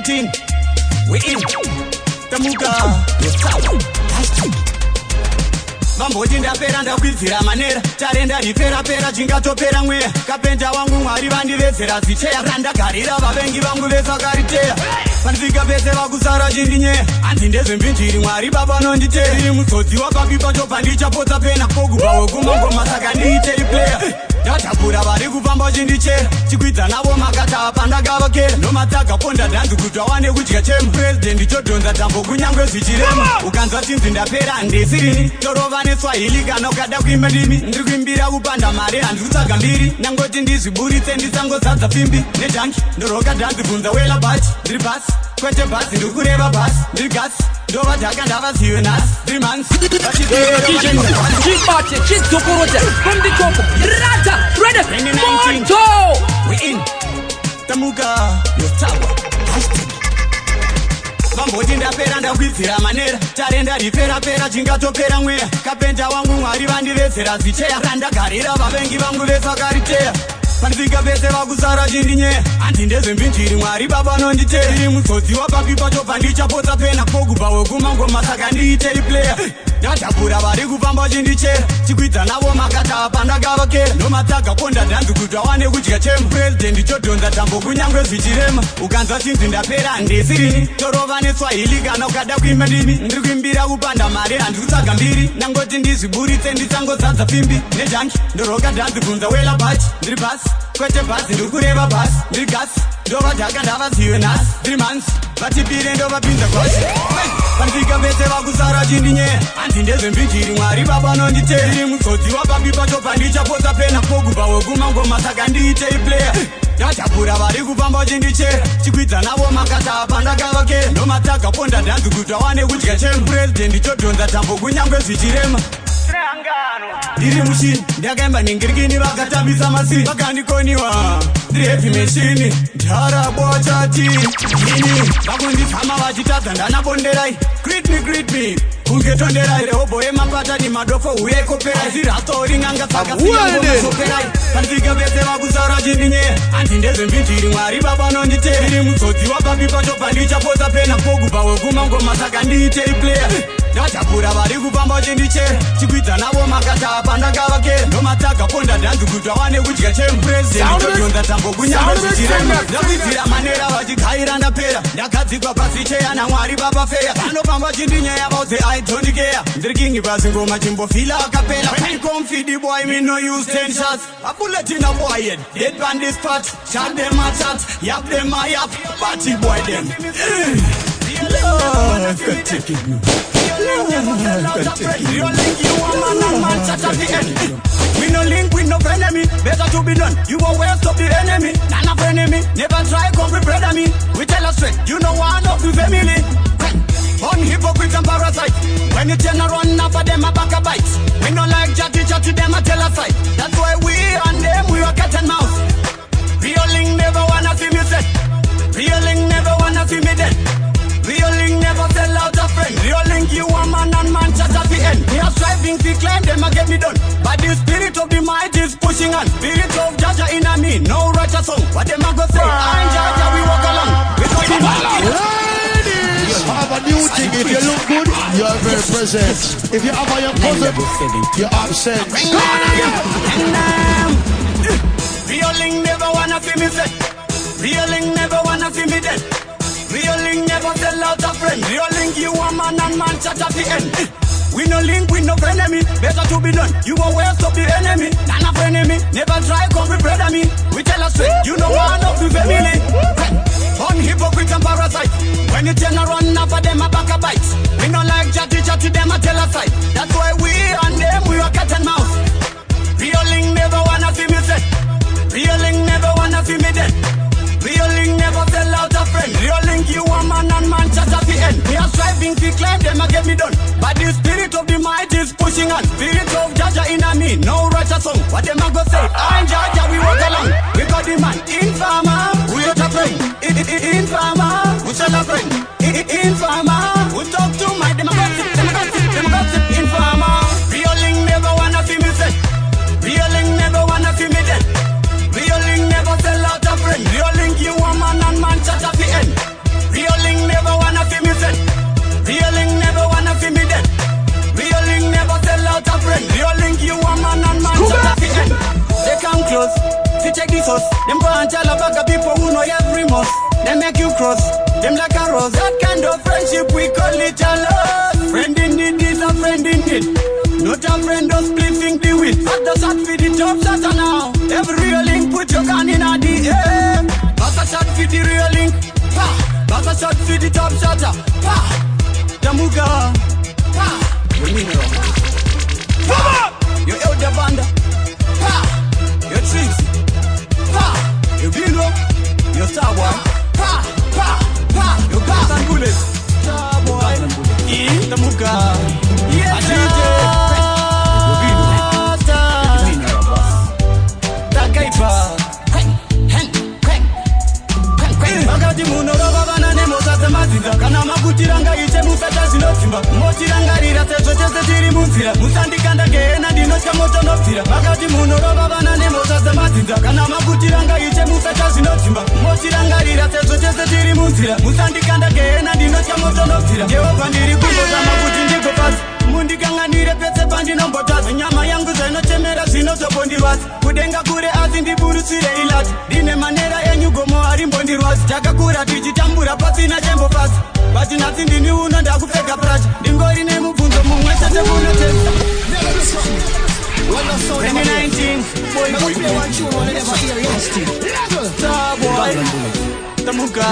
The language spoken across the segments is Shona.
2019, we in Tamuka, Vamboti ndapera ndakwizira manera tarenda rifera pera chingatopera mweya kapenja wangu mwari vandivezera zvicheya randagarira vavengi vangu vesakaritera pandisvika pese vakusara chindinyeya hanzi ndezvembinjiri mwari baba nonditeya iri mutsodzi wapapipa chobva ndichapotsa pena pogubva wekumangoma saka ndiiteri player ndatakura vari kufamba chindichera chikwidza navo makata pandakavakera nomatsaga ponda dhanzi kuti awane kudya chemu purezidendi chodhonza tambo kunyangwe zvichirema ukanzwa chinzi ndapera handisirini torova neswahili kana ukada kuimba ndimi ndiri kuimbira kupanda mari handikutsvaga mbiri nangoti ndizviburitse ndisangozadza pimbi nejanki ndoroka dhanzi bvunza wela bhachi ndiri bhasi kwete bhasi ndiri kureva bhasi ndiri gasi ndova dhaka ndavazive nhasi 3 months chibate chidzokorote komdikoko rata ready moto we in Tamuka yotawa vamboti ndapera ndakwizira manera tarenda rifera pera chingatopera mweya kapenja wangu mwari vandivezera zvicheya randagarira vavengi vangu vesakaritera pandisvika pese vakusara chindinyeya hanzi ndezvembinjiri mwari baba nonditeya iri mutsodzi wapapipa chobva ndichapotsa pena pogubva wekumangoma saka ndiiteri player ndadhakura vari kufamba chindichera chikwidza navo makata pandakavakera nomatsaga ponda dhanzi kuti awane kudya chemu purezidendi chodhonza tambo kunyangwe zvichirema ukanzwa chinzi ndapera handisirini torova neswahili kana ukada kuimba ndimi ndiri kuimbira kupanda mari handikutsvaga mbiri nangoti ndizviburitse ndisangozadza pimbi nejanki ndoroka dhanzi bvunza wela bhachi ndiri bhasi kwete bhasi ndiri kureva bhasi ndiri gasi ndova dhaka ndavazive nhasi 3 months vatipire ndovapinza kwasi pandisvika pese vakusara chindinyeya hanzi ndezvembinjiri mwari baba nonditeya iri mutsodzi wapapipa chobva ndichapotsa pena pogubva wekumangoma saka ndiitei player ndadhakura vari kufamba chindichera chikwidza navo makata pandakavakera nomatsaga ponda dhanzi kuti awane kudya chemu purezidendi chodhonza tambo kunyangwe zvichirema ndiri mushini ndakaimba ningirikini vakatambisa masiri vakandikoniwa ndiri heavy machine ndarabwa chati ini vakundizama vachitadza ndanabonderai greet me kungetonderai rehobho yemapatani madofo uye koperai ziratori nganga sakasiyaoperai pandisvika pese vakusara chindinyeya hanzi ndezvembinjiri mwari baba nonditeya iri mutsodzi wapapipa chobva ndichapotsa pena pogubva wekumangoma saka ndiitei player ndadhakura vari kufamba chindichera chikwidza navo makata pandakavakera nomatsaga ponda dhanzi kuti awane kudya chemu purezidendi chodhonza tambo kunyangwe zvichirema ndakwizira manera vachigaira ndapera ndagadzikwa pasi cheya namwari baba feya vanofamba chindinyeya vauze I don't care ndiri kingi pasi ngoma chimbofila akapera confidi boy me no use 10 shots a bullet in a boy head dead on this spot shot them a shot yap them a yap party boy them Lord, good taking you. We no link with no enemy, better to be done. You won't waste up the enemy, none of enemy. Never try come with brother me. We tell us straight, you know one of the family. On hypocrite and parasite. When you turn around after them a back a bite. We no like chatty them a tell us side. That's why we and them we are cat and mouse. Real link never wanna see me set. Real link never wanna see me dead. Real link never sell out a friend. Real link you a man and man chat at the end. We are striving to claim them a get me done. But the spirit of the might is pushing on. Spirit of Jaja in a me, no righteous song. What them a go say? I'm Jaja, we walk along. We go to Ladies, have a new thing. If you look good, you are very present. If you have a young cousin, you're absent. Real link never wanna see me set. Real link never wanna see me dead. Real link never sell out a friend. Real link you a man and man chat at the end. We no link with no enemy, better to be done. You won't waste up the enemy, none of enemy. Never try come with brother me. We tell us straight, you know one of the family. On hypocrite and parasite. When you turn around after them a back a bite. We no like chatty them a tell us side. That's why we and them we are cat and mouse. Real link never wanna see me set. Real link never wanna see me dead. Real link never sell out a friend. Real link you a man and man chat at the end. We are striving to claim them a get me done. But the spirit of the might is pushing on. Spirit of Jaja in a me, no righteous song. What them a go say? I'm Jaja, we walk along. We got the man informer, we got a friend. Informer, we sell a friend. Informer, we talk to my them a gossip. Informer, real link never wanna see me set. Real link never wanna see me dead. Real link never sell out a friend. Real link you a man and man chat at the end. sauce. Them go and tell about the people who know every most. They make you cross, them like a rose. That kind of friendship we call it a love. Friend in need is a friend in need. Not a friend of spliffing the wit. At the shot for the top shot now. Every real link, put your gun in a the air. Pass a shot for the real link. Pa. Pass a shot for the top shotter. Pa. Tamuga. Pa. You mean it. Pa. You elder banda. Pa. Your tricks. Pa. You bingo. Your star boy. Pa. Pa. Pa. You gas and bullets. Star boy. Tamuga. Yes, Wakati munorova vana nemosa mazinza kana makutiranga iche musata zinotimba motirangarira sezvo chese tiri munzira musandikanda gehena ndinotya moto nobvira wakati munorova vana nemosa mazinza kana makutiranga iche musata zinotimba motirangarira sezvo chese tiri munzira musandikanda gehena ndinotya moto nobvira Jehovha ndiri kungozama kuti ndigopasi mundikanganire pese pandinombotadza nyama yangu zainochemera zvinozobondirwadza kudenga kure asi ndiburutsire ilati ndine manera enyu gomo harimbondirwadzi takakura tichitambura pasina chembofasi bati nhasi ndini uno ndakupfeka pracha ndingori nemubvunzo mumwe chete kunotesa 2019 tamuka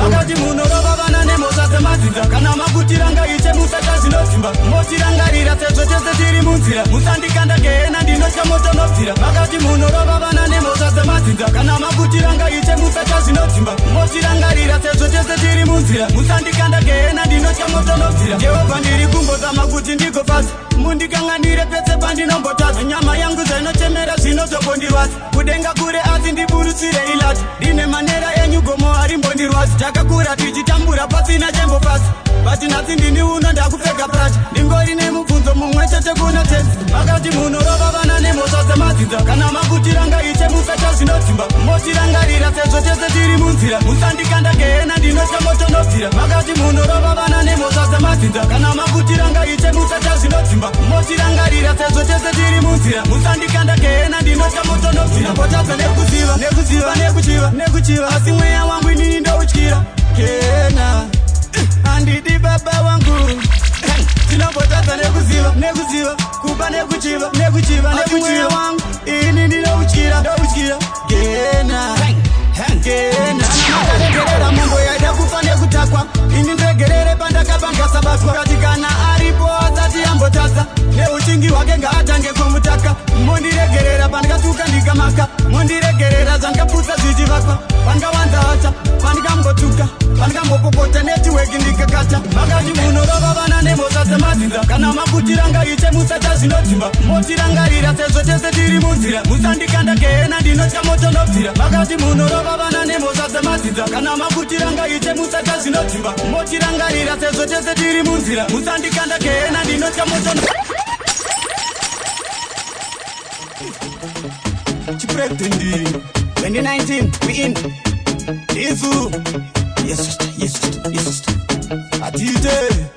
Wakati munorova vana nemosa dzemazinza kana makutiranga iche musata zvinodzimba motirangarira sezvo chese tiri munzira musandikanda gehena ndinotya moto nobvira wakati munorova vana nemosa dzemazinza kana makutiranga iche musata zvinodzimba motirangarira sezvo chese tiri munzira musandikanda gehena ndinotya moto nobvira Jehovha ndiri kungozama kuti ndigopasi mundikanganire pese pandinombotadza nyama yangu zainochemera zvinozobondirwadza kudenga kure asi ndiburutsire ilati ndine manera enyu gomo harimbondirwadzi takakura tichitambura pasina chembofasi bati nhasi ndini uno ndakupfeka pracha ndingori nemubvunzo mumwe chete kunotesa wakati munorova vana nemosa dzemazinza kana makutiranga iche musata zvinodzimba motirangarira sezvo chese tiri munzira musandikanda gehena ndinotya moto nobvira wakati munorova vana nemosa dzemazinza kana makutiranga iche musata zvinodzimba motirangarira sezvo chese tiri munzira musandikanda gehena ndinotya moto nobvira potadza nekuchiva asi mweya wangu inini ndoutyira gehena handidi baba wangu tinombotadza nekuziva kuba nekuchiva mweya wangu ini ndinoutyira gehena makaregerera mombo yaida kufa nekutakwa ini ndregerere pandakabangasabatwa kati kana aripo asati yambotasa neuchingi hwake ngaatange kumutaka mondiregerera pandikatuka ndikamaka mondiregerera zvandikaputsa zvichivakwa pangawanza acha pandikambotuka pandikambopopota netiweki ndikakata vakati munorova vana nemosa dzemazinza kana makutiranga iche musata zvinodzimba motirangarira sezvo chese tiri munzira musandikanda gehena ndinotya moto nobvira vakati munorova vana nemosa dzemazinza kana makutiranga iche musata zvinodzimba motirangarira sezvo chese tiri munzira musandikanda gehena ndinotya moto Chipretendi 2019 we in Isu Yes sister Atite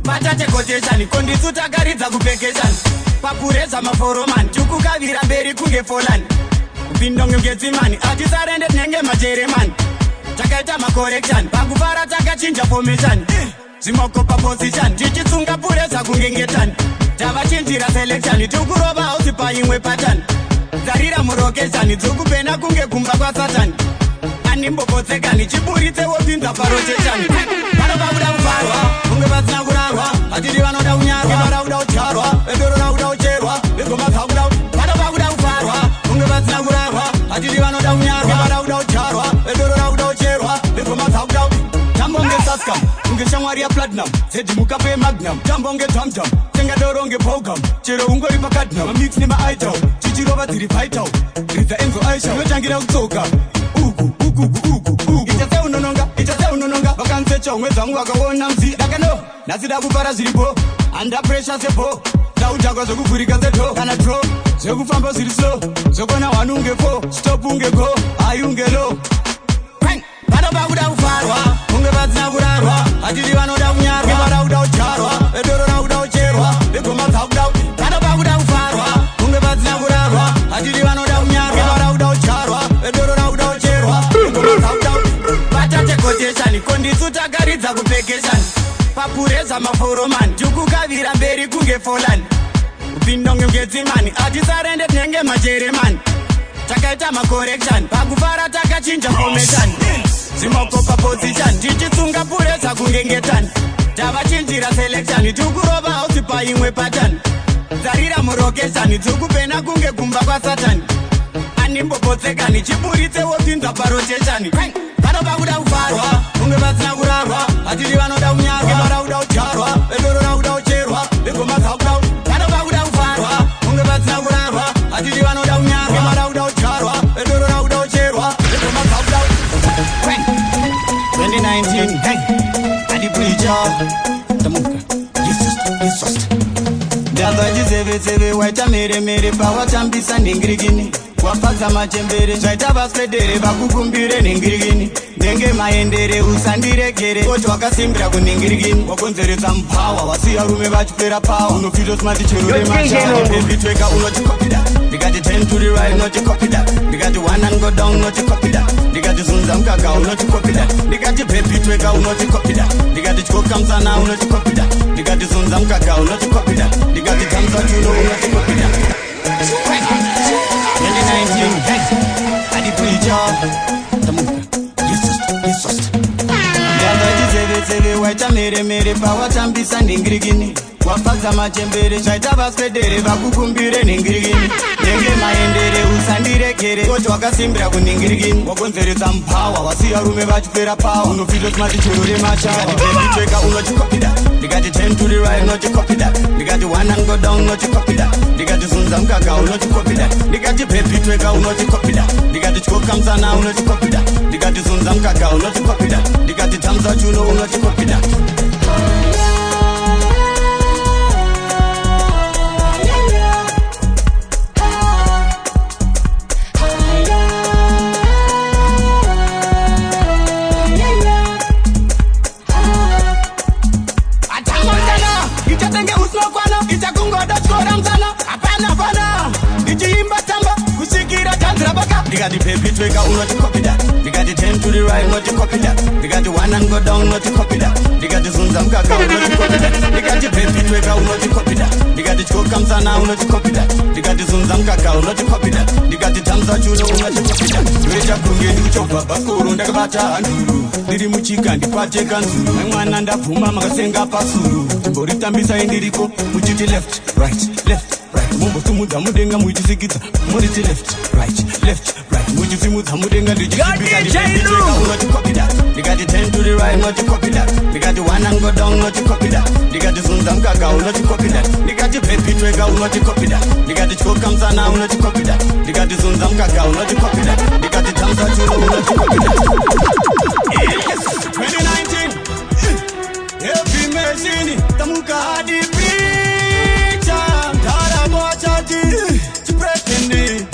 Matate koteshani kondisu tagaridza kupekeshani pakureza maforomani chukukavira mberi kunge folani kupindonge ngedzimani atisarende nenge majeremani takaita makorekshani pakufara takachinja formation zvimokopa position tichitsunga pureza kungengetani tavachinjira selection tikurova hausi paimwe patani dzarira murokeshani dzokupena kunge kumba kwasatani animbopotsekani chiburitse wopinza paroteshani vanobva kuda kufarwa kunge vasina kurarwa atiri vanoda kunyarwa vanoda kuda kutyarwa vedoroda kuda kucherwa vegomazakuda vanobva kuda kufarwa kunge vasina kurarwa atiri vanoda kunyarwa vanoda kuda kutyarwa vedoroda kuda kucherwa vegomazakuda tambonge saska kunge shamwari yaplatinum zedhimukape magnum tambonge tamtam tengadoronge pogam chero ungori pakadnam mamix nemaital chichirova dziri vital ridza enzo aisha inotangira kutsoka ugu ichaseunononga vakanzecha umwedzi wangu vakaona mzi dakano nasida kupara zviripo handa presha sepo zaudhakwa zvokuvhurika sedo kana dro zvekufamba zviri slow zvokona 1 unge 4 stop unge go ai unge low Panopa kuda kufarwa kunge pasina kurarwa atiri vanoda kunyarwa vara kuda kudyarwa vedorora kuda kucherwa vegomadza kuda panopa kuda kufarwa kunge pasina kurarwa atiri vanoda kunyarwa vara kuda kudyarwa vedorora kuda kucherwa vegomadza kuda vatatekoteshani kondisu takaridza kupekeshani papureza maforomani tikukavira mberi kunge folani upindonge ngedzimani atisarende tinenge majeremani takaita makorekshani pakufara takachinja formation zimakopa position tichitsunga pureza kungengetani tavachinjira selection tikurova hausi paimwe pattern dzarira murokeshani tikupena kunge gumba kwasatani animbopotsekani chiburitse wopinza paroteshani panopa kuda kufarwa kunge pasina kurarwa atiri vanoda kunyarwa vara kuda kudyarwa vedorora kuda kucherwa vegomadza kuda panopa kuda kufarwa kunge pasina kurarwa atiri vanoda kunyarwa vara kuda kudyarwa vedorora kuda kucherwa vegomadza kuda 2019 hey adipuicha tamuka yesus ndazvachizevetseve waita meremere pawatambisa nhingirikini wafadza machembere zvaita vaswedere vakukumbire nhingirikini ndenge maendere usandiregere oti wakasimbira kunhingirikini wakonzeredza mupawa wasiya rume vachipera pawa unofitosmati chero remachaaebitweka unotikopida ndikati 10 to the right unotikopida ndikati 1 and go down unotikopida ndikati zunza mukaka unotikopida ndikati bebitweka unotikopida ndikati tyokamsana unotikopida ndikati zunza mukaka unotikopida ndikati tamsatuno unotikopida 2019 hey adipuicha tamuka yesus ndazvachizevetseve waita meremere pawatambisa nhingirikini wafadza machembere zvaita vaswedere vakukumbire nhingirikini ndenge maendere usandiregere oti wakasimbira kunhingirikini wakonzeredza mupawa wasiya rume vachipera pawa unofitosmati chero remachaaebitweka unotikopida ndikati 10 to the right unotikopida ndikati 1 and go down unotikopida ndikati zunza mukaka unotikopida ndikati bebitweka unotikopida ndikati tyokamsana unotikopida ndikati zunza mukaka unotikopida ndikati tamza chuno unotikopida ndikati bebitweka unotikopida ndikati 10 to the right unotikopida ndikati 1 and go down unotikopida ndikati zunza mukaka unotikopida ndikati bebitweka unotikopida ndikati tyokamsana unotikopida ndikati zunza mukaka unotikopida ndikati tamza chuno unotikopida rechakunge ndikuchobva bhaskoro ndakabata handuru ndiri muchika ndipateka nzuru memwana ndabvuma makasenga pasuru timboritambisa indiriko muchiti left right mumbosimudza mudenga muchisikidza muriti left right muchisimudza mudenga ndichiibika unotikopida ndikati 10 to the right unotikopida ndikati 1 and go down unotikopida ndikati zunza mukaka unotikopida ndikati bebitweka unotikopida ndikati tyokamsana unotikopida ndikati zunza mukaka unotikopida ndikati tamza chuno unotikopida 2019 heavy machine tamuka hadi picha ndarabochati chipretende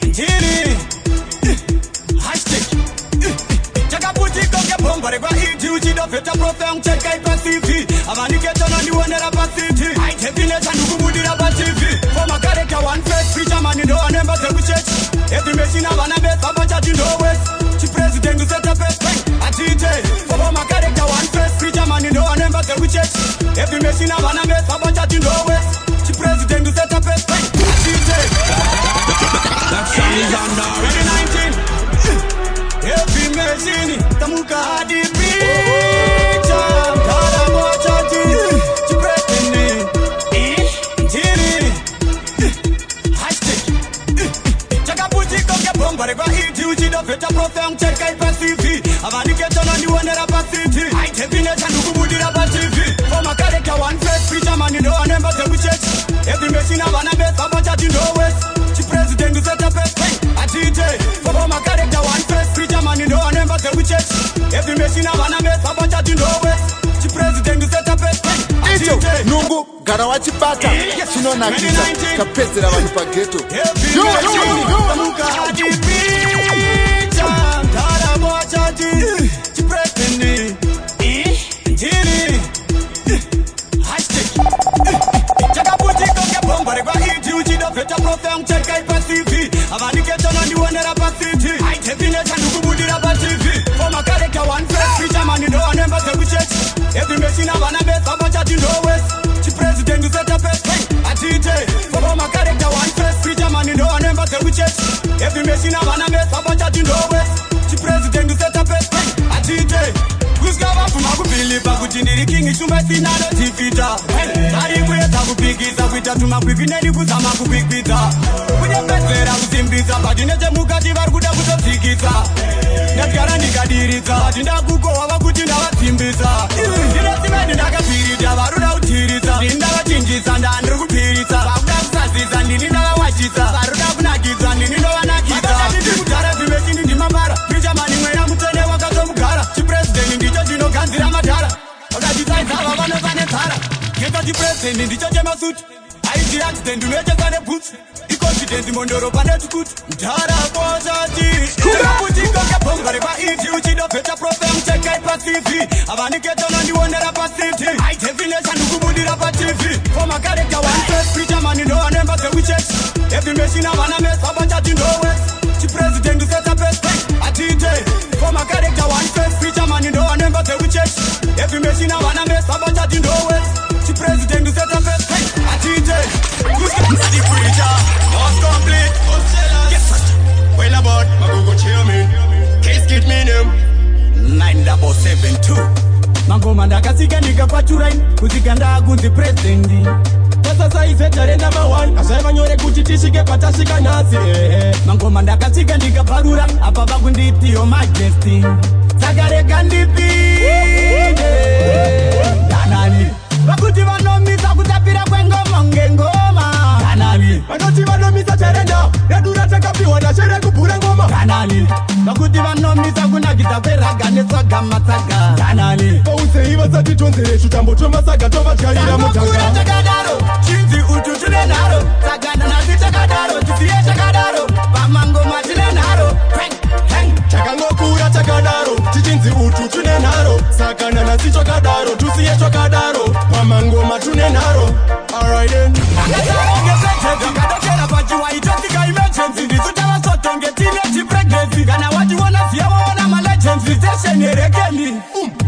ndiri hashtag chakaputika ngebhomba rekwaiti uchidobveta profem cheka ipasivi avaniketana ndionera pasiti aitepineta ndikubudira patv fomakareka one face preacher mani ndo anemba dzekuchechi heavy machine avana besabachati ndowes chipresident useta pesa atite fomakareka one face preacher mani ndo anemba dzekuchechi heavy machine avana besabachati ndowes chipresident useta pesa atite 2019 heavy machine tamuka hadi picha ndarabochati chipretende ndiri hashtag chakaputika ngebhomba rekwaiti uchidobveta profem cheka ipasivi avaniketana ndionera pasiti aitepineta ndikubudira patv fomakareka one face preacher mani ndo anemba dzekuchechi heavy machine avana besabachati ndowes chipresident useta pesa atite fomakareka one face preacher mani ndo anemba dzekuchechi heavy machine avana besabachati ndowes chipresident useta pesa atite nungu gara wachibata chinonakisa kapedzera vanhu pageto tamuka hadi picha ndarabochati machine avana besa bachati ndowes chipresident useta pest atite for my character one face preacher man no anemba the church every machine avana besa bachati ndowes chipresident useta pest atite kuskava fuma kubilipa kuti ndiri king chumba sinalo tifita ari kuedza kupikisa kuita tuma kwipineni kuzama kukwikwiza kunyembedzera kusimbisa bati nechemukati vari kuda kutopfikisa ndatyara ndikadiridza bati ndakukohwa vakuti ndavasimbisa ndinosimeni ndakapirita varuda kutiritsa ndini ndavachinjisa ndandiri kupirisa vakuda kusazisa ndini ndavawachisa varuda kunakidza ndini ndovanakidza ndikudhara zvimechini ndimambara prichamani mweya mutene wakatomugara chipresidenti ndicho chinoganzira madhara vakachitsaizava vanosanetsara keta chipresidenti ndicho chemasuti aiti accident unochesa nebhutsu iconfidence mondoro pane tukuti mdhara bosati irakutingogebhonga repaiti uchidobheta profem chekai paciv avaniketona ndionera pacity high definition ndikubudira patv for my character one face preacher man no anemba the witches every machine avana mesa bachati ndowes chipresident useta best atite for my character one face preacher man no anemba the witches every machine avana mesa bachati ndowes chipresident useta best atite the preacher was complete yes well about magogo chairman case get me name 9772 mangoma ndakasika ndikapachuraini kusika ndakunzi president sasa izeta number 1 asaiva nyore kuti tisike patasika nhasi mangoma ndakasika ndikabharura apa vakunditi your majesty saka rega ndipinde danani vakuti vanomisa kutapira kwengoma ngengoma danani vanoti vanomisa charenda yadura takapiwa nashere kubhura ngoma danani vakuti vanomisa kunakidza kweraga neswaga matsaga danani pausei vasati tonzeresu tamboto masaga tovatyarira mutanga takadaro chinzi utu tine nharo tsagana nasi takadaro tisiye takadaro pamangoma tine nharo takangokura takadaro tichinzi utu tine nharo sakana nasi chokadaro tusiye chokadaro pamangoma tune nharo alright then akadokera pachiwaitosika emergency ndisutavasotonge tine chipregnancy kana wachiona ziya waona malegency station yerekeni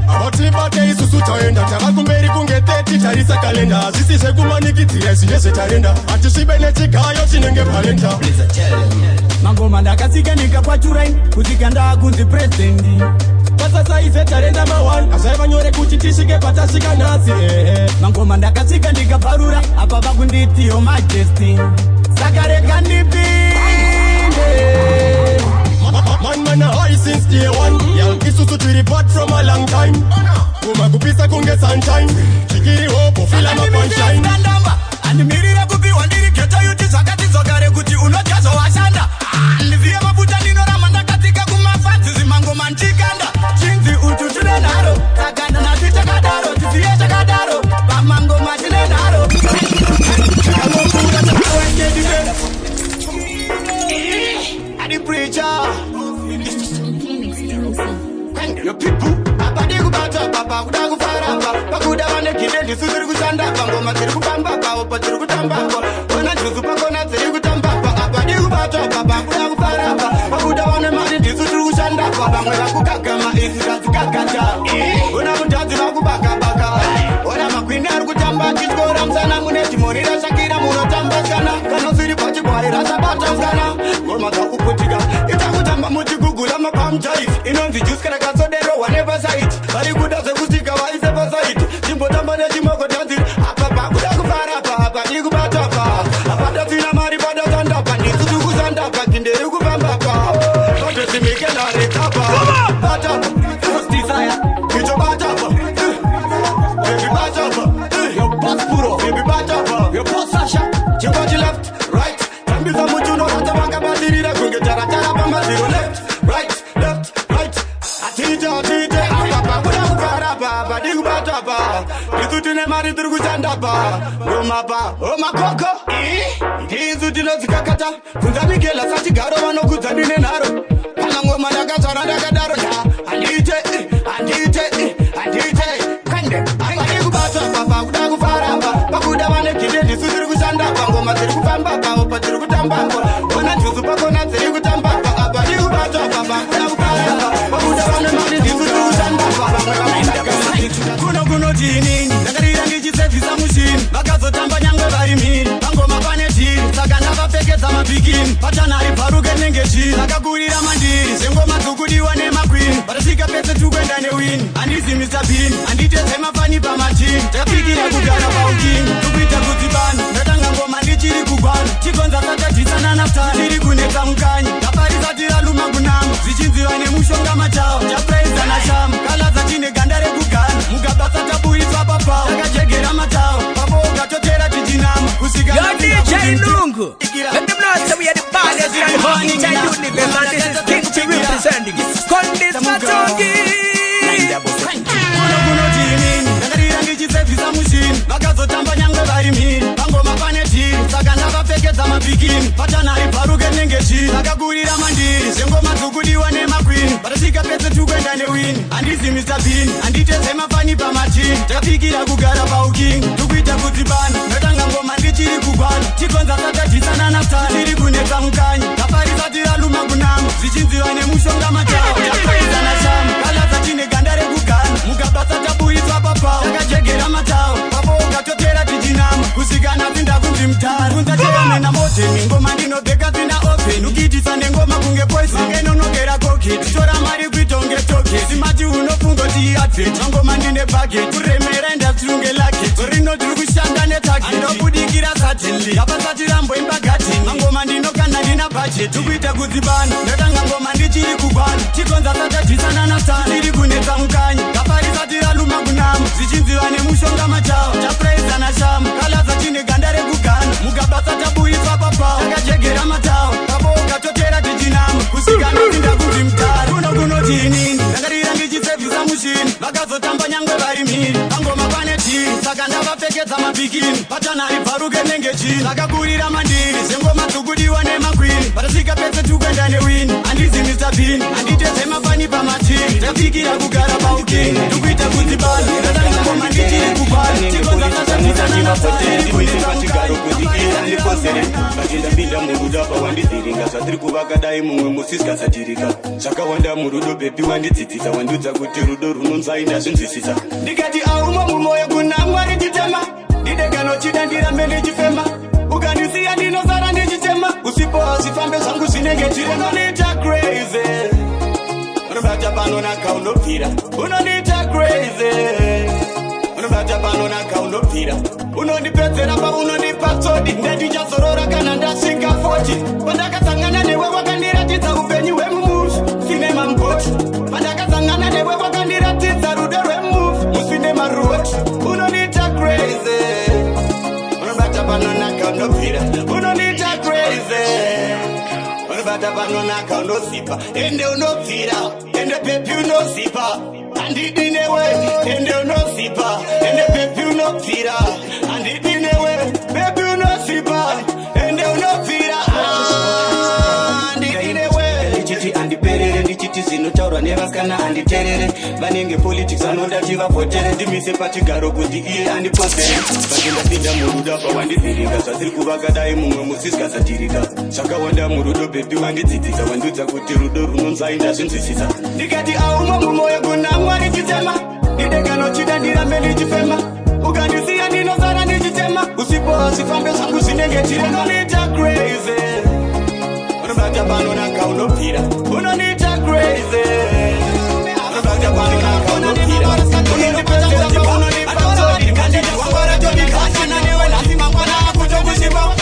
avatibate isusu taenda takakumberi kunge 30 tarisa kalenda hazisi sekumanikidzira zvinye zvetarenda hatisvibe nechigayo chinenge palenda mangoma ndakasika ndikapachuraini kusika ndakunzi presidenti pasasa izetarenda ma1 asaiva nyore kuti tisvike patasvika nhasi mangoma ndakasika ndikabharura apa vakunditi your majesty saka rega ndipinde man high since day one isusu tiri part from a long time kuma kupisa kunge sunshine chikiri hopo fila mapunshine andimirira kupiwa ndiri geta yuti zvakatizogare kuti unojazo washanda ndiziye mafuta ndinorama ndakatika kumafanzi zimangoma ndikanda chinzi utu tine nharo takanda nasi takadaro tiziye takadaro pamangoma tine nharo takamokura takoendedibera adi preacher your people apadi kubata papa kuda kufaramba pakuda vanegide ndisu ziri kushanda pangoma ziri kupamba paopo ziri kutamba kona juzu pakona ziri kutamba apadi kubata papa kuda kufaramba pakuda vane mari ndisu ziri kushanda vamwe vakukagama isi kazikagacha ona mutazi vakubakabaka ona makwini ari kutamba chichikora musana mune chimorira shakira munotamba skana kana ziri pachibwaira sabata skana ngoma dzakuputika itakutamba muchigugula mapamjais inonzi juice kana kasodero whatever site vari kuda zvekutika vaise pasite chimbotamba nechimoko tanziri apapa kuda kufara papa ndikubata pa apata tsina mari padatandapa ndisuti kusandapa kinderi kufamba pa totosimikenarekapa batapa desire kichobatapa baby batapa your boss puro baby batapa your boss Sasha chingoti left right tambiza muchuno hata vanga badirira kunge taratara pamaziro left right atite apapa kuda kufara papa ndikubatapa isu tine mari tiri kushandapa ngomapa omakoko ndisu tinozikakata kunzamikela sachigaro vanokudza ndine nharo kana ngoma ndakazvara ndakadaro handite kande ndikubata papa kuda kufarapa pakuda vanegide ndisu tiri kushandapa ngoma dziri kufamba paopa dziri kutambapa ona juzu pakona dziri kutambapa apa ndikubata papa kuda kufarapa pakuda vane mari ndisu tiri kushandapa kuno kunoti kunotini ndakarira ndichisevhisa mushini vakazotamba nyangwe vari mhiri vangoma pane tiri saka ndavapfekedza mabhikini patanhari bharuke nenge zviri vakakurira mandiri zvengoma dzokudiwa nemakwini vatasvika pese tukwenda newini handisi Mr. Bean handitedze mafani pamatini takapikira kugara paukini tokuita kuti bana ndatanga ngoma ndichiri kugwana chikonza satadhisana naftani tiri kunetsa mukanyi ndaparisa raluma kunama zvichinziva nemushonga matawa chapraisa nashama kaladza chine ganda rekugana mugabasa taburiswa papawa takajegera matawa papo ukatotera tichinama kusvika DJ Nungu. Let them know that we are the baddest in the whole entire universe, and this is King T representing Kondis Matongi. ndakarira ndichisevhisa mushini vakazotamba nyangwe vari mhiri vangoma pane tiri saka ndavapfekedza mabhikini patanhari bharuke nenge zviri vakakurira mandiri zvengoma dzokudiwa nemakwini vatasvika pese tukwenda newini handisi Mr. Bean handitedze mafani pamatini takapikira kugara paukingi tokuita kuti bana ndatanga ngoma ndichiri kugwana chikonza satadhisana naftani tiri kunetsa mukanyi ndaparisa tiraluma kunama zvichinziva nemushonga matawa tapraisa nashama kaladza chine ganda rekugana mugabasa taburiswa papawa takajegera matawa papo ukatotera tichinama kusvika napinda kunzi mutara kunzacheramena modheni ngoma ndinobheka dzina open ukiitisa nengoma kunge poison enonogera koketi tora mari kuitonge toketi mati unofungoti advet mangoma ndine bhaget kuremera indastri unge laket rinoti ri kushanda netaget ndinobudikira satenly hapasati ramboimba gadeni mangoma ndinokanda ndina bhajet ukuita kudzibana ndatanga ngoma ndichiri kugwana chikonza satadhisana naftani tiri kunetsa mukanyi ndaparisati raluma kunama zvichinziva nemushonga matawa tapraisa nashama kaladza chine ganda rekugana mugabasa taburiswa papawa takajegera matawa papo ukatotera tichinama kusvika napinda kunzi mutara kunotini ndakarira ndichisevhisa mushini vakazotamba nyangwe vari mhiri vangoma pane tiri saka ndavapfekedza mabhikini patanhari bharuke nenge chini vakakurira mandiri zvengoma dzokudiwa nemakwini vatasvika pese tukwenda newini handisi Mr. Bean handitedze mafani pamatini takapikira kugara paukini tokuita kuti bana ndatanga ngoma ndichiri kugwana chikonza satadhisana naftani pachigaro kuzikira ndikozere vachindapinda murudo apa wandidziringa zvatiri kuvakadai mumwe musi zikasatirika zvakawanda murudo bepi wandidzidzisa wandiudza kuti rudo runonzai ndazvinzwisisa ndikati aumwe mumwoyo kuna Mwari chitema ndideganochida ndirambe ndichifema ukandisiya ndinosara ndichitema usipo hazvifambe zvangu zvinenge chiri unoniita crazy unobata pano naka unobvira unoniita crazy unobata pano naka unobvira unondipedzera paunondipa tsodi ndandichazorora kana ndasvika 40 pandakasangana newe wakandiratidza upenyu hwemumusha sine mamgoti pandakasangana newe wakandiratidza rudo rwemufi musine maroti unoniita crazy unobata pano naka unobvira unoniita crazy unobata pano naka unozipa ende unobvira ende pepi unozipa handidi newe ende unozipa ende pepi unobvira handidi newe pepi unozipa ende unobvira handidi newe ndichiti andiperere ndichiti zvinotaurwa nevasikana anditerere vanenge politics anoda tivavhotere ndimise pachigaro kuti iye andipozere vachindapinda murudo apa wandidziringa zvasiri kuvakadai mumwe musi zikasatirika zvakawanda murudo bepi wandidzidzisa wandiudza kuti rudo runonzai ndazvinzwisisa ndikati aumwe mumwoyo kuna Mwari chitema ndideganochida ndirambe ndichifema ukandisiya ndinosara ndichitema usipo hazvifambe zvangu zvinenge chiri unoniita crazy unobata pano naka unobvira unoniita crazy unobata pano naka unobvira unondipedzera paunondipa tsodi kandidawambara todikashana newe nhasi mangwana akutokushima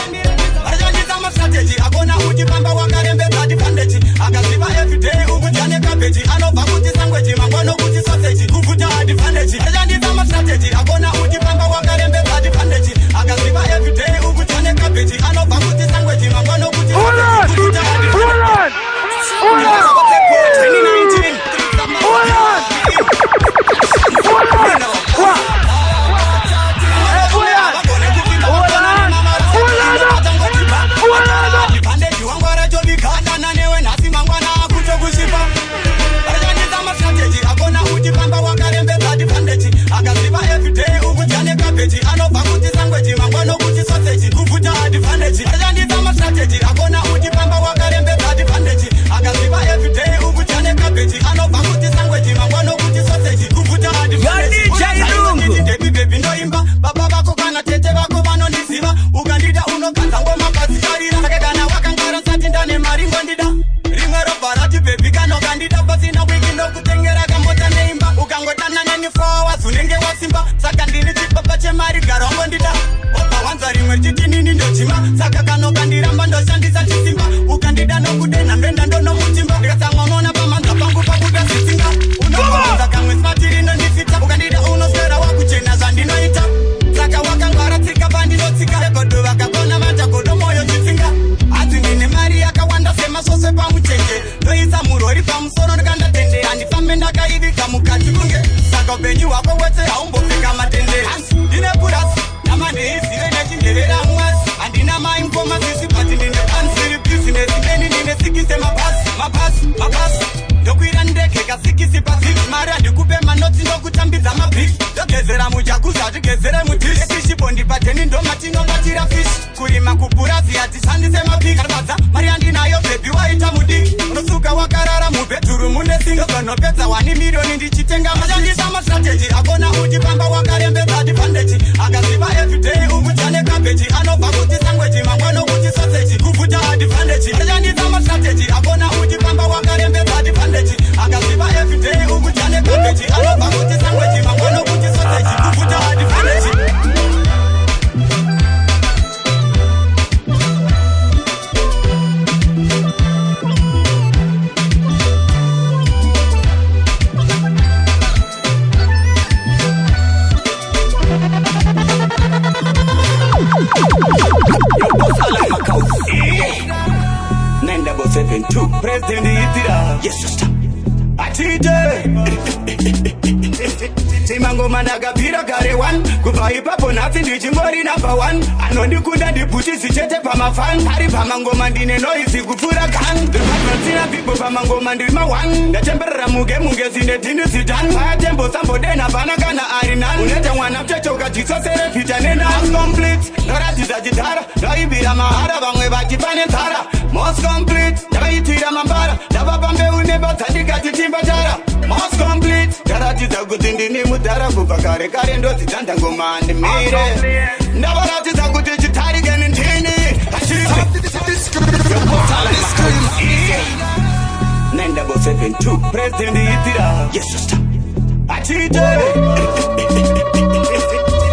varichandisa mastrategy akona uchifamba wakarembedza advantage akaziva everyday ukudya nekabeji anobva kuti sangweji mangwana kuti sausage kuvuta advantage varichandisa mastrategy akona uchifamba wakarembedza advantage akaziva everyday ukudya nekabeji anobva kuti sangweji mangwana kuti kuvuta advantage upenyu wako wese haumbofika matende ndine purasi namandeisive nechingerera mwasi handina maimkoma sisi pati ndine pansiri business imeni ndine sikise mabhasi ndokwira ndege kasikisi pasiki mari handikupe manotsi ndokutambidza mabhiki ndogezera mujakuzi hatigezere mudhishi ekishipo ndipateni ndomatinobatira fishi kurima kupurazi hatishandise mabhiki aribadza mari handinayo bhebhi waita mudiki unosuka wakarara mubhedhuru mune singa vanopedza 1 miriyoni ndichitenga mashandisa mastrateji akona uchipamba wakarembedza advantage akaziva everyday umudya nekabheji anobva kuti sangweji mangwano kuti soseji kuvuta advantage ashandisa mastrateji akona uchipamba wakarembedza advantage akaziva everyday umudya nekabheji anobva kuti sangweji mangwano kuti soseji kuvuta advantage President Itira, yes sister. Atite. Simangoma ndakapira kare 1 kubva ipapo nhasi ndichingori number 1 anondikunda ndibhutisi chete pamafan ari pamangoma ndine noisi kupfuura gang ndirimatsina people pamangoma ndiri ma1 ndatemberera muge zine dhini zidan mayatembo sambodena pana kana ari nani unoita mwana mchechoka jisosere pita nena complete ndoratidza chidhara ndoibira mahara vamwe vachipane nzara most complete ndavaitira mambara ndavapa mbeu nebadza ndikati chimbatara most complete ndaratidza kuti ndini mudhara kubva kare kare ndodzidza ngoma ndimire ndavaratidza kuti chitarikeni ndini President Itira, yes sister. Achite.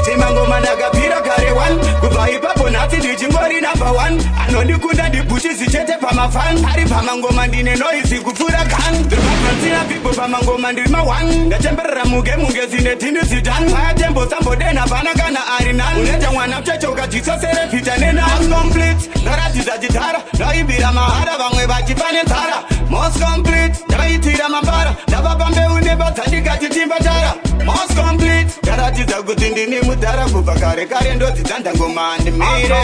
Simangoma ndakapira kare 1 kubva ipapo nhasi ndichingori number 1 anondikunda ndibhutisi chete pamafan ari pamangoma ndine noisi kupfuura gang ndirimatsina people pamangoma ndiri ma1 ndatemberera muge zine dhini zidan mayatembo sambodena pana kana ari nani unoita mwana mchechoka jisosere pita nena complete ndoratidza chidhara ndoibira mahara vamwe vachipane nzara most complete ndavaitira mambara ndavapa mbeu nebadza ndikati chimbatara most complete ndaratidza kuti ndini mudhara kubva kare kare ndodzidza ngoma ndimire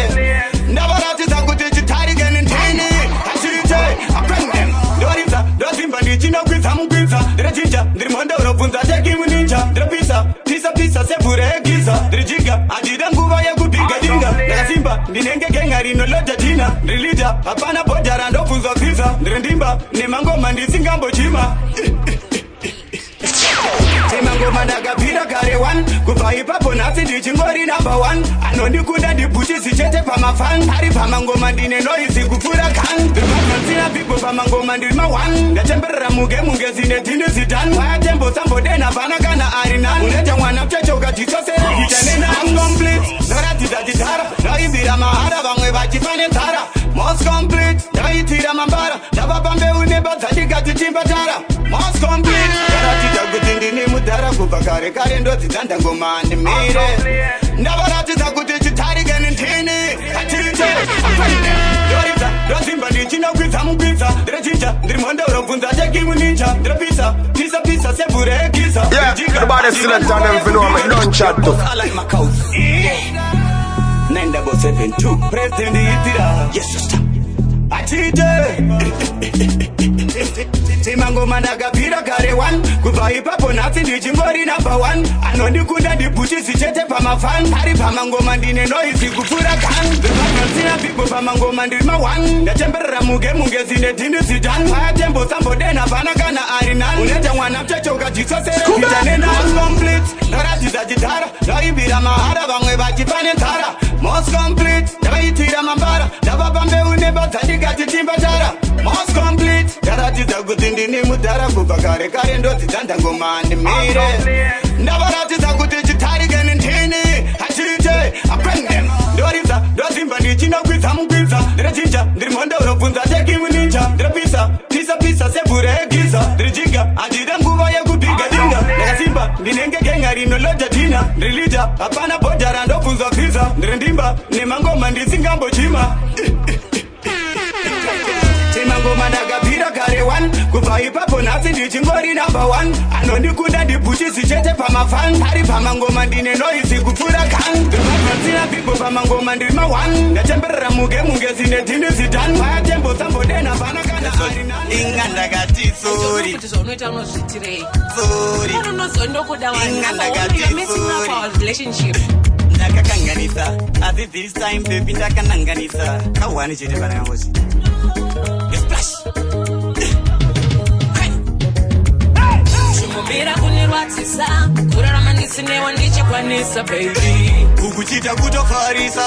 ndavaratidza kuti chitarikeni ndini achite apendem ndoridza ndozimba ndichinokwidza mukwidza ndirachinja ndiri mhonda unobvunza tekimuninja ndirapisa pisa sebhure yegiza ndirijiga handide nguva yekubhiga dinga ndakasimba ndinenge genga rinolodha dhina ndirilida hapana bhodhara ndobvunzwa pfiza ndirindimba nemangoma ndisingambochima Simangoma ndakapira kare 1 kubva ipapo nhasi ndichingori number 1 anondikunda ndibhutisi chete pamafan ari pamangoma ndine noisi kupfuura gang ndirimatsina people pamangoma ndiri ma1 ndatemberera muge zine dhini zidan mayatembo sambodena pana kana ari nani unoita mwana mchechoka jisosere pita nena complete ndoratidza chidhara ndoibira mahara vamwe vachipane nzara most complete ndavaitira mambara ndavapa mbeu nebadza ndikati chimbatara most complete ndaratidza kuti ndini mudhara kubva kare kare ndodzidza ngoma ndimire ndavaratidza kuti chitarikeni ndini achite ndoridza ndozimba ndichinokwidza mukwidza ndirachinja ndiri mhonda unobvunza tekimuninja ndirapisa sebhure yegiza President Itira, yes sister. Achite. Simangoma ndakapira kare 1 kubva ipapo nhasi ndichingori number 1 anondikunda ndibhutisi chete pamafan ari pamangoma ndine noisi kupfuura gang ndirimatsina people pamangoma ndiri ma1 ndatemberera muge zine dhini zidan mayatembo sambodena pana kana ari nani unoita mwana mchechoka jisosere pita nena complete ndoratidza chidhara ndoibira mahara vamwe vachipane nzara most complete ndavaitira mambara ndavapa mbeu nebadza ndikati chimbatara most complete ndaratidza kuti ndini mudhara kubva kare kare ndodzidza ngoma ndimire ndavaratidza kuti chitarikeni ndini achite apendem ndoridza ndozimba ndichinokwidza mukwidza ndirachinja ndiri mhonda unobvunza tekimuninja ndirapisa sebhure yegiza ndirijiga handide nguva yekubhiga dinga ndakasimba ndinenge genga rinolodha dhina ndirilida hapana bhodhara ndobvunzwa pfiza ndirindimba nemangoma ndisingambochima Simangoma ndakapira kare 1 kubva ipapo nhasi asi ndichingori number one. Anondikunda ndipushisi chete pamafan. Ari pamangoma ndine noisi kupfura gang. Ndinobatsira people pamangoma ndiri ma-one. Ndatemberera muge zine dhindi zitani. Maya tembo sambodena pana kana ari nani. Inga ndakati sorry. Kuti zvonoita unozviitirei? Sorry. Kana unozoindokuda wanhu. Inga ndakati sorry. Messing up our relationship. Ndakakanganisa. Asi this time baby ndakananganisa. Kawani chete pana yangozi. Splash. Chimumbira kunirwadzisa. Kurarama ndisinewa ndichikwanisa baby. Ukuchita kutofarisa.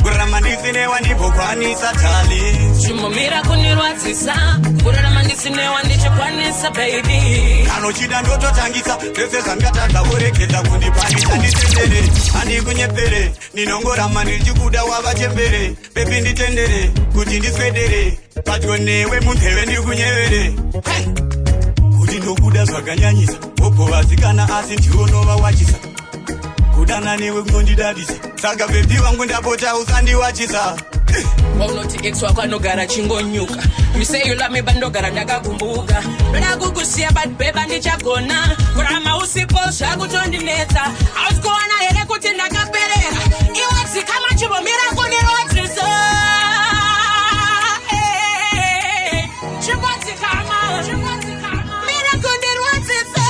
Kurarama ndisinewa ndipokwanisa tali. Chimumbira kunirwadzisa. Kurarama ndisinewa ndichikwanisa baby. Kanochida ndototangisa. Pese zangatadza kurekeza kundipanisa nditendere. Handikunyepere. Ninongorama ndichikuda wavachembere. Baby nditendere. Kuti ndiswedere. Padyo newe munzeve ndikunyevere. Kuti ndokuda zvakanyanyisa. Bobo vasikana asi ndiwonova wachisa. Kudana newe kunondidadisa. Saka baby wangu ndapota usandiwachisa. Waunoti ex wako anogara chingonyuka. You say you love me but ndogara ndakakumbuka. Ndoda kukusiya but babe ndichagona. Kurama usipo zvakutondinetsa. Ausikuona here kuti ndakaperera. Iwati kama chivomira kunirwadzisa. Chivati kama mira kunirwadzisa.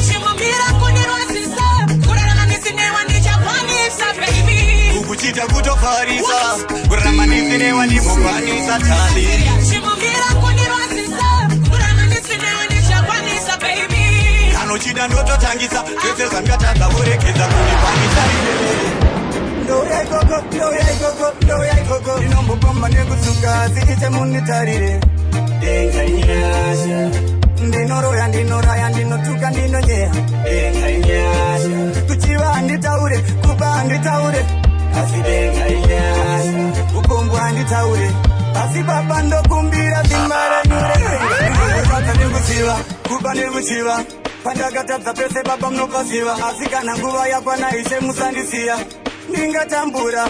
Chivomira kunirwadzisa. Kurarama ndisinewa ndichakwanisa baby. Ukuchita kutofarisa. Kurarama ndisinewa ndipokwanisa tali. Chimumbira kunirwadzisa. Kurarama ndisinewa ndichakwanisa baby. Kanochida ndototangisa. Pese zangatadza kurekeza kundipanisa nditendere. Ndoyaikoko ndinombopamba nekusuka ziite munitarire. Denga inyasha ndinoraya ndinotuka ndinonyeha. Denga inyasha tuchiva handitaure kuba handitaure. Asi denga inyasha ukombo handitaure. Asi baba ndokumbira zimara nyure. Ndinotadza nekuchiva kuba nekuchiva. Pandakatadza pese baba munopasiva. Asi kana nguva yakwana ishe musandisiya. Ndingatambura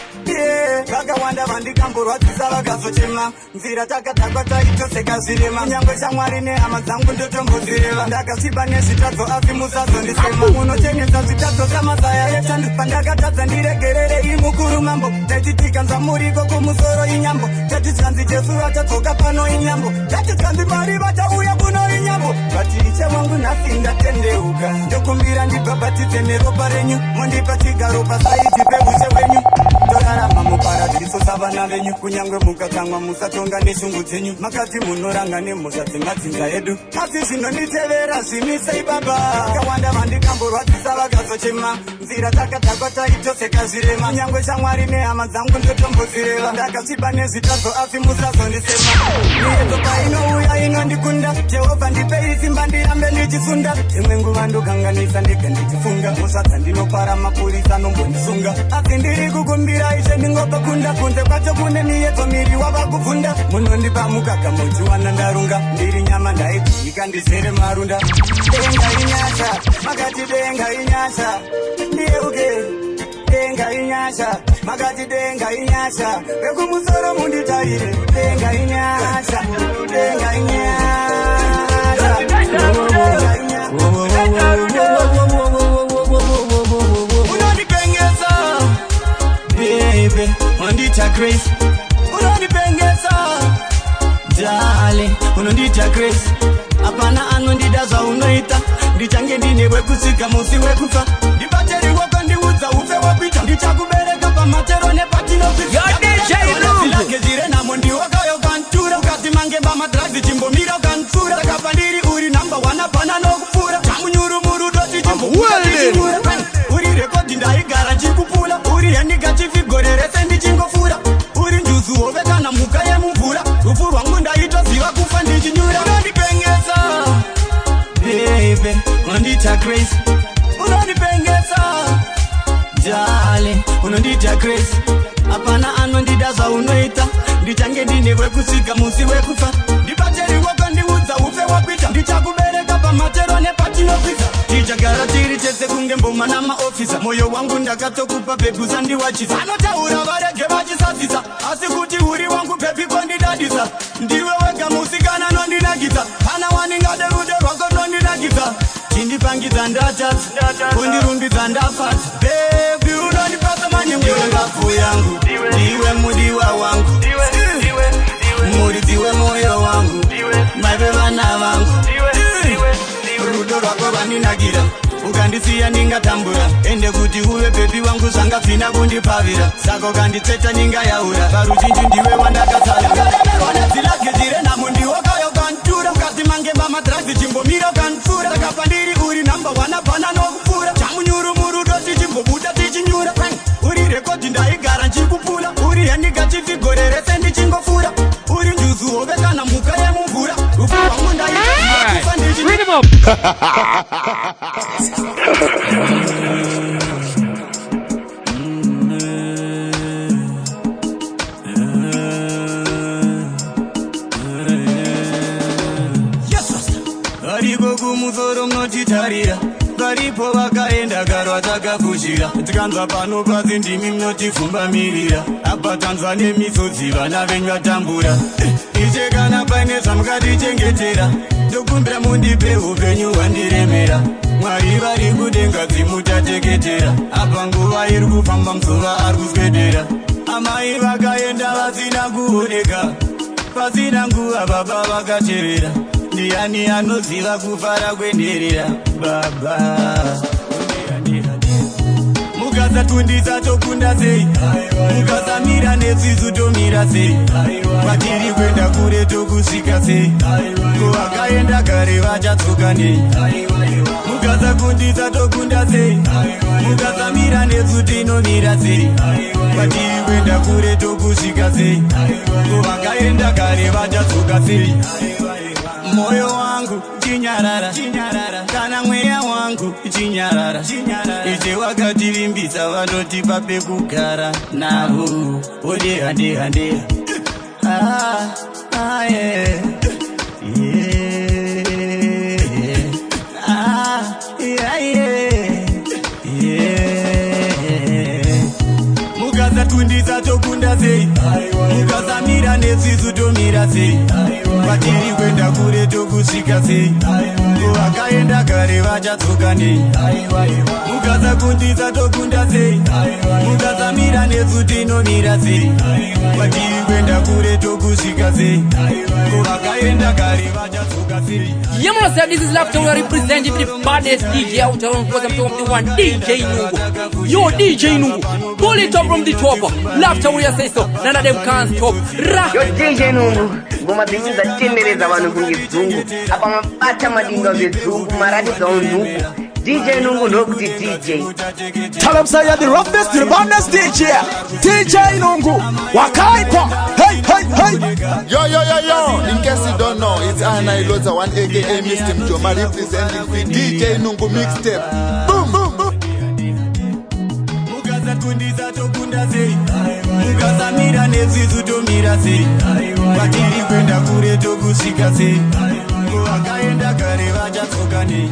vakawanda vandikamborwadzisa vakazochema. Nzira takatakwa taitoseka zvirema. Nyangwe shamwari nehama dzangu ndotombozireva. Ndakasiba nezvitadzo asi musazondisema. Munochenesa zvitadzo samazaya echando. Pandakatadza ndiregerere iri mukuru mambo. Taitikanza muriko kumusoro inyambo. Tatityanzi Jesu vatadzoka pano inyambo. Tatityanzi Mwari vatauya kuno inyambo. Vatiiche wangu nhasi ndatendeuka. Ndokumbira ndibhabhatidze neropa renyu. Mondipa chigaro pasaiti peushe hwenyu. Torarama muparadiso savana venyu. Kunyangwe mukakamwa musatonga neshungu dzenyu. Makati munoranga nemhosva dzemadzinza edu. Asi zvinonditevera zvimisei baba. Vakawanda vandikamborwadzisa vakazochema. Nzira dzakatakwa taitoseka zvirema. Kunyangwe shamwari nehama dzangu ndotombozireva. Ndakasiba nezvitadzo asi musazondisema. Miedzo painouya inondikunda. Jehovha ndipei simba ndirambe ndichisunda. Imwe nguva ndokanganisa ndega ndichifunga. Mhosva dzandinopara mapurisa nombondisunga. Asi ndiri kukumbira ishe ndingopa kunda. Kunze kwacho kune miedzo miri wava kuvhunda. Munondipa mukaka muchiwana ndarunga. Ndiri nyama ndaidhika ndizere marunda. Denga inyasha makati denga inyasha. Ndiyeuke denga inyasha makati denga inyasha. Vekumusoro munditarire denga inyasha. Denga inyasha. Unondipengesa baby, unondita grace. Unondipengesa darling, unondita grace. Apana anondida zvaunoita. Ndichange ndine wekusika musi wekufa. Ndibateri wako ndiudza ufe wapita. Ndichakubereka pamatero nepatinopisa. Zilage zire namo ndiwakayo kantura. Ukati mangemba madrazi chimbomira ukantsura. Saka pandiri uri number one apana nokupfura. Tamunyuru murudo tichimbomura. Uri rekodi ndaigara chikupula. Uri hendiga chifigorerese ndichingofura. Uri njuzu hove kana muka yemumvura. Rufu rwangu ndaitoziva kufa ndichinyura. Unondipengesa baby, unondita grace. Unondipengesa darling, unondita grace. Apana anondida zvaunoita. Ndichange ndine wekusika musi wekufa. Ndibateri wako ndiudza ufe wakwita ndichakubereka pamatero nepatinopisa tichagara tiri tese kunge mboma namaofisa moyo wangu ndakatokupa bebu zandiwachisa anotaura varege vachisadzisa asi kuti uri wangu bebi kondidadisa ndiwe wega musikana nondinakidza kana waningade rudo rwako nondinakidza chindipangidza ndatadza kundirumbidza ndafadza bebi unondipasa manye ndiwe ngafu yangu ndiwe mudiwa wangu muridziwe moyo wangu maive vana vangu rudo rwako vandinakira ukandisiya ningatambura ende kuti uve bebi wangu zvangapfina kundipavira saka ukanditseta ningayaura paruzhinji ndiwe wandakasarukaremerwa nedzilagedzire nhamo ndiwokayo kantura ukati mangemba madrazi chimbomira ukanfura saka pandiri uri namba wanapana nokupfura chamunyuru murudo tichimbobuda tichinyura uri rekodhi ndaigara nchikupfura uri hendiga chifigorerese ndichingofura uri njuzu hove kana mhuka yemumvura ufu hwangu ndaikufa ndichi variko kumusoro mnotitarira varipo vakaenda garwa takafushira tikanzwa pano pasi ndimi mnotifumbamirira apa tanzwa nemisodzi vana venyu vatambura iche kana paine zvamukatichengetera ndokumbira mundipe upenyu hwandiremera mwari vari kudenga dzimutateketera apa nguva iri kufamba muzuva ari kuswedera amai vakaenda vasina kuoneka pasina nguva baba vakatevera ndiani anoziva kufara kwenderera baba mukasatundisa tokunda sei mukasamira netsisu tomira sei kwatiri kwenda kure tokusvika sei kuvakaenda kare vachatsuka nei mukasakundisa tokunda sei mukasamira netsu tinomira sei kwatiri kwenda kure tokusvika sei kuvakaenda kare vachatsuka sei moyo wangu chinyarara kana mweya wangu chinyarara iche wakatirimbisa vanotipa pekugara navo odeha ndeha ndeha mukasatundisa tokunda sei mukasamira netsisu tomira sei kwatiri kwenda kure tokusvika sei kuvakaenda kare vachatsuka nei mukasakundisa tokunda sei mukasamira netsu tinomira sei kwatiri kwenda kure tokusvika sei kuvakaenda kare vachatsuka sei. Yeah, man, sir, this is Laughter. We are representing the baddest DJ out there. Because I'm talking to the one DJ Nungu. Yo, DJ Nungu, pull it up from the top. Laughter, we are say so. None of them can't stop. Yo, DJ Nungu, goma zingiza chendereza vanu kungizungu. Apa mapata madinga vizungu, maradi za unungu. DJ Nungu lokuti DJ. Tell them say you're the roughest, the baddest DJ. DJ Nungu, Wakaipa. Hey, hey, hey. Yo, yo, yo, yo. In case you don't know, it's Anna Ilota, one aka Mr. Mjoma, representing for DJ Nungu mixtape. Boom, boom, boom. Mukasakundisa tokunda sei mukasamira netsisu tomira sei kwatiri kwenda kure tokusvika sei kuvakaenda kare vachatsoka nei